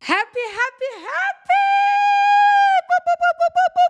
Happy, happy, happy! Boo, boo, boo, boo, boo, boo,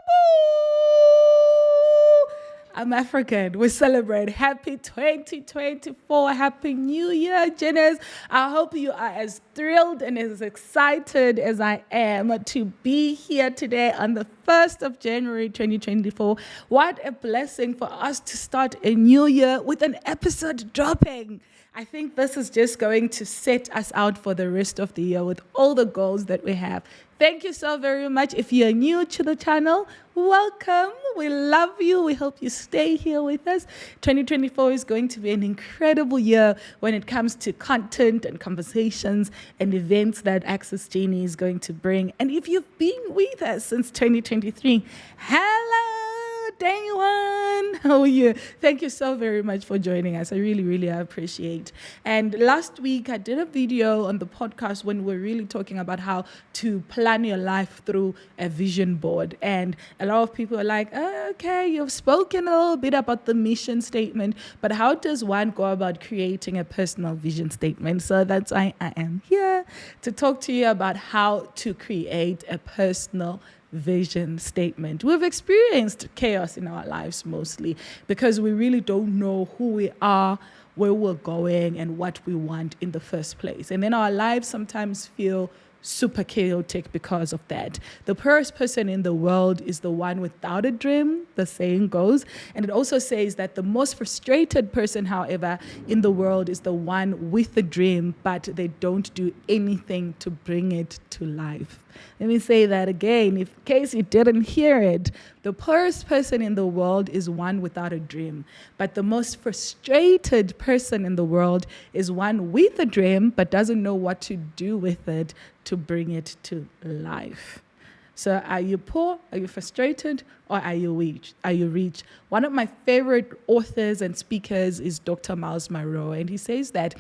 boo. I'm African. We celebrate happy 2024. Happy New Year, Genies. I hope you are as thrilled and as excited as I am to be here today on the 1st of January 2024. What a blessing for us to start a new year with an episode dropping. I think this is just going to set us out for the rest of the year with all the goals that we have. Thank you so very much. If you're new to the channel, welcome. We love you. We hope you stay here with us. 2024 is going to be an incredible year when it comes to content and conversations and events that Access Genie is going to bring. And if you've been with us since 2023, hello. Day one. How are you? Thank you so very much for joining us. I really appreciate. And last week I did a video on the podcast when we're really talking about how to plan your life through a vision board. And a lot of people are like, oh, okay, you've spoken a little bit about the mission statement, but how does one go about creating a personal vision statement? So that's why I am here to talk to you about how to create a personal vision statement. We've experienced chaos in our lives mostly because we really don't know who we are, where we're going, and what we want in the first place. And then our lives sometimes feel super chaotic because of that. The poorest person in the world is the one without a dream, the saying goes. And it also says that the most frustrated person, however, in the world is the one with a dream, but they don't do anything to bring it to life. Let me say that again, in case you didn't hear it. The poorest person in the world is one without a dream, but the most frustrated person in the world is one with a dream, but doesn't know what to do with it to bring it to life. So are you poor, are you frustrated, or are you rich? One of my favorite authors and speakers is Dr. Myles Munroe, and he says that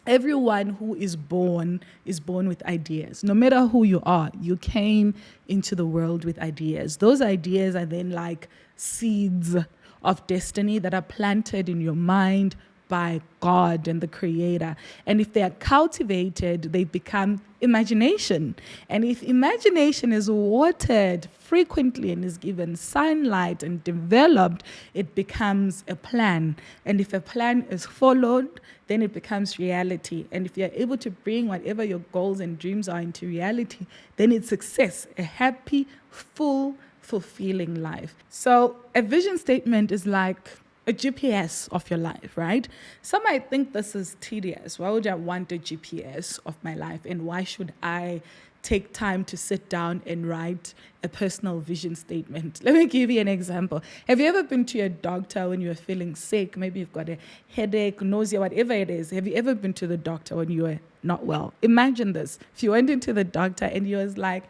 everyone who is born with ideas. No matter who you are, you came into the world with ideas. Those ideas are then like seeds of destiny that are planted in your mind by God and the Creator. And if they are cultivated, they become imagination. And if imagination is watered frequently and is given sunlight and developed, it becomes a plan. And if a plan is followed, then it becomes reality. And if you're able to bring whatever your goals and dreams are into reality, then it's success, a happy, full, fulfilling life. So a vision statement is like a GPS of your life, right? Some might think this is tedious. Why would I want a GPS of my life? And why should I take time to sit down and write a personal vision statement? Let me give you an example. Have you ever been to your doctor when you were feeling sick? Maybe you've got a headache, nausea, whatever it is. Have you ever been to the doctor when you were not well? Imagine this. If you went into the doctor and you was like,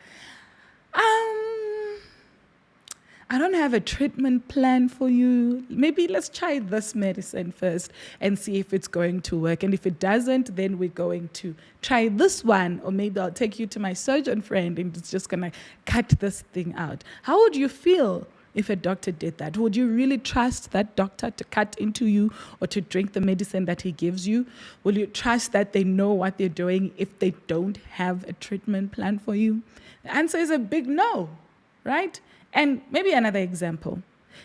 I don't have a treatment plan for you. Maybe let's try this medicine first and see if it's going to work. And if it doesn't, then we're going to try this one. Or maybe I'll take you to my surgeon friend and it's just going to cut this thing out. How would you feel if a doctor did that? Would you really trust that doctor to cut into you or to drink the medicine that he gives you? Will you trust that they know what they're doing if they don't have a treatment plan for you? The answer is a big no, right? And maybe another example.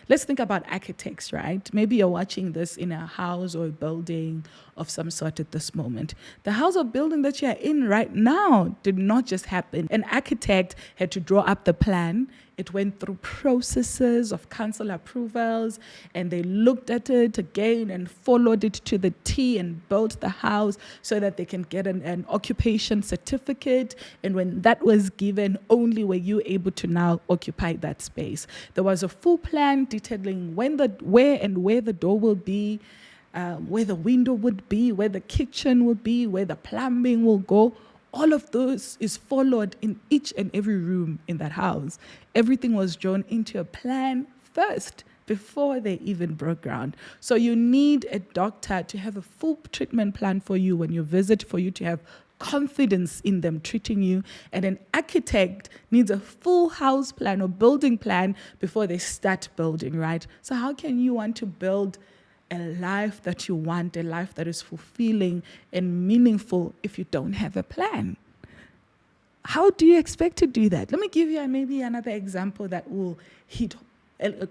Let's think about architects, right? Maybe you're watching this in a house or a building of some sort at this moment. The house or building that you're in right now did not just happen. An architect had to draw up the plan. It went through processes of council approvals, and they looked at it again and followed it to the T and built the house so that they can get an occupation certificate. And when that was given, only were you able to now occupy that space. There was a full plan detailing where the door will be, where the window would be, where the kitchen would be, where the plumbing will go. All of those is followed in each and every room in that house. Everything was drawn into a plan first before they even broke ground. So you need a doctor to have a full treatment plan for you when you visit, for you to have confidence in them treating you. And an architect needs a full house plan or building plan before they start building, right? So how can you want to build a life that you want, a life that is fulfilling and meaningful if you don't have a plan? how do you expect to do that? Let me give you maybe another example that will hit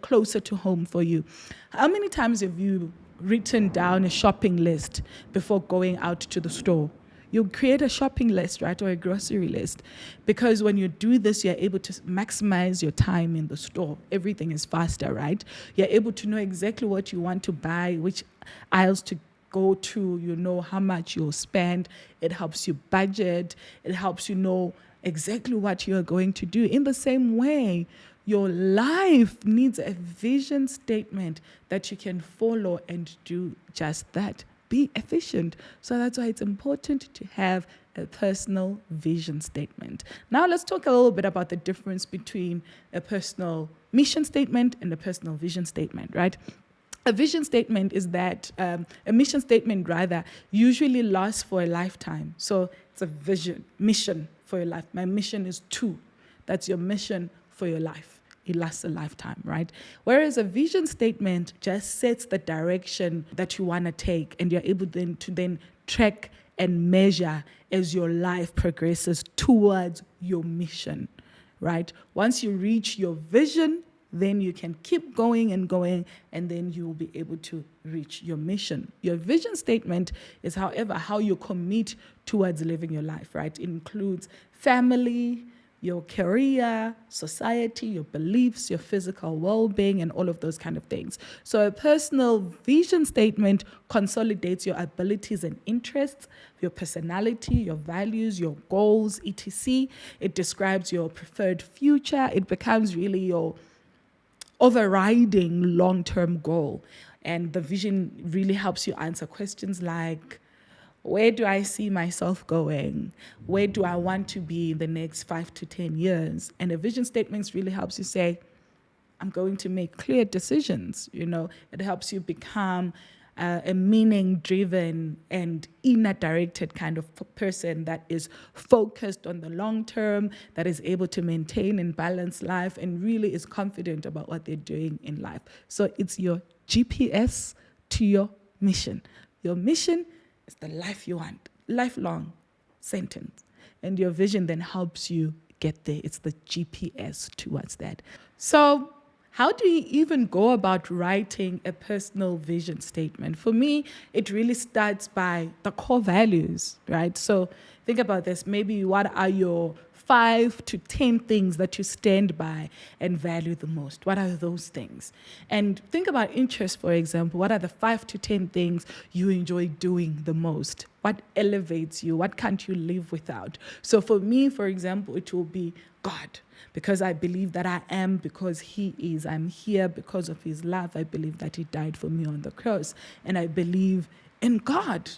closer to home for you. How many times have you written down a shopping list before going out to the store? You create a shopping list, right, or a grocery list, because when you do this, you're able to maximize your time in the store. Everything is faster, right? You're able to know exactly what you want to buy, which aisles to go to, you know how much you'll spend. It helps you budget. It helps you know exactly what you're going to do. In the same way, your life needs a vision statement that you can follow and do just that. Be efficient. So that's why it's important to have a personal vision statement. Now let's talk a little bit about the difference between a personal mission statement and a personal vision statement, right? A vision statement is that, a mission statement rather, usually lasts for a lifetime. So it's a mission for your life. My mission is to. That's your mission for your life. It lasts a lifetime, right? Whereas a vision statement just sets the direction that you want to take, and you're able then to track and measure as your life progresses towards your mission, right? Once you reach your vision, then you can keep going, and then you will be able to reach your mission. Your vision statement is, however, how you commit towards living your life, right? It includes family, your career, society, your beliefs, your physical well-being, and all of those kind of things. So a personal vision statement consolidates your abilities and interests, your personality, your values, your goals, etc. It describes your preferred future. It becomes really your overriding long-term goal. And the vision really helps you answer questions like, where do I see myself going? Where do I want to be in the next 5 to 10 years? And a vision statement really helps you say, I'm going to make clear decisions. You know, it helps you become a meaning-driven and inner-directed kind of person that is focused on the long term, that is able to maintain and balance life, and really is confident about what they're doing in life. So it's your GPS to your mission. Your mission is the life you want, lifelong sentence. And your vision then helps you get there. It's the GPS towards that. So how do you even go about writing a personal vision statement? For me, it really starts by the core values, right? So think about this. Maybe what are your 5 to 10 things that you stand by and value the most? What are those things? And think about interest, for example. What are the 5 to 10 things you enjoy doing the most? What elevates you? What can't you live without? So for me, for example, it will be God, because I believe that I am because He is. I'm here because of His love. I believe that He died for me on the cross, and I believe in God.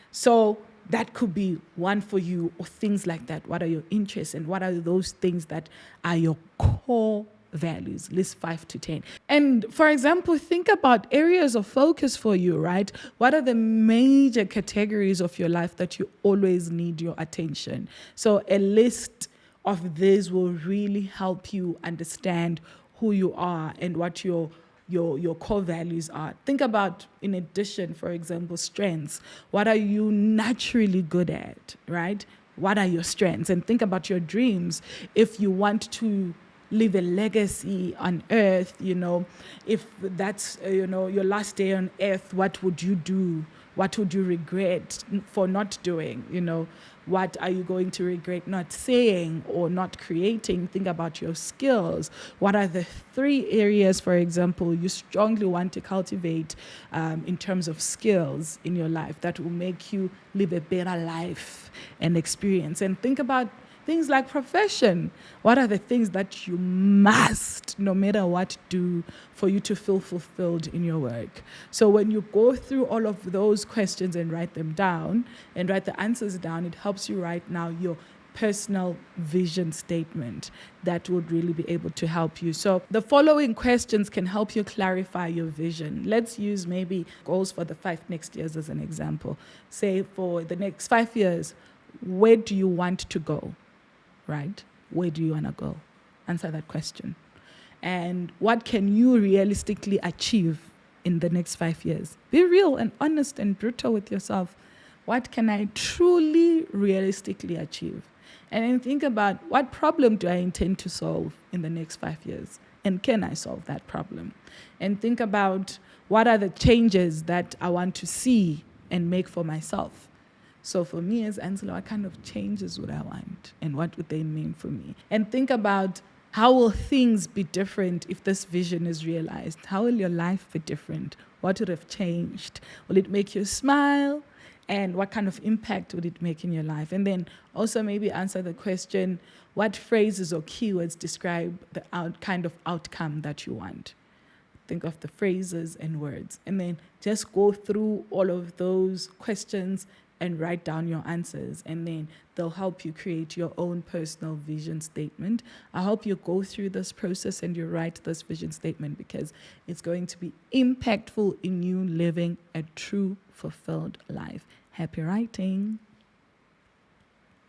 So that could be one for you, or things like that. What are your interests, and what are those things that are your core values? List 5 to 10. And for example, think about areas of focus for you, right? What are the major categories of your life that you always need your attention? So a list of these will really help you understand who you are and what your core values are. Think about, in addition, for example, strengths. What are you naturally good at, right? What are your strengths? And think about your dreams. If you want to leave a legacy on earth, you know, if that's, your last day on earth, what would you do? What would you regret for not doing, you know? What are you going to regret not saying or not creating? Think about your skills. What are the 3 areas, for example, you strongly want to cultivate in terms of skills in your life that will make you live a better life and experience? And think about things like profession. What are the things that you must, no matter what, do for you to feel fulfilled in your work? So when you go through all of those questions and write them down and write the answers down, it helps you write now your personal vision statement that would really be able to help you. So the following questions can help you clarify your vision. Let's use maybe goals for the 5 next years as an example. Say for the next 5 years, where do you want to go? Right? Where do you want to go? Answer that question. And what can you realistically achieve in the next 5 years? Be real and honest and brutal with yourself. What can I truly, realistically achieve? And then think about, what problem do I intend to solve in the next 5 years? And can I solve that problem? And think about, what are the changes that I want to see and make for myself? So for me as Ancillar, what kind of changes would I want? And what would they mean for me? And think about, how will things be different if this vision is realized? How will your life be different? What would have changed? Will it make you smile? And what kind of impact would it make in your life? And then also maybe answer the question, what phrases or keywords describe the kind of outcome that you want? Think of the phrases and words. And then just go through all of those questions and write down your answers. And then they'll help you create your own personal vision statement. I hope you go through this process and you write this vision statement, because it's going to be impactful in you living a true, fulfilled life. Happy writing.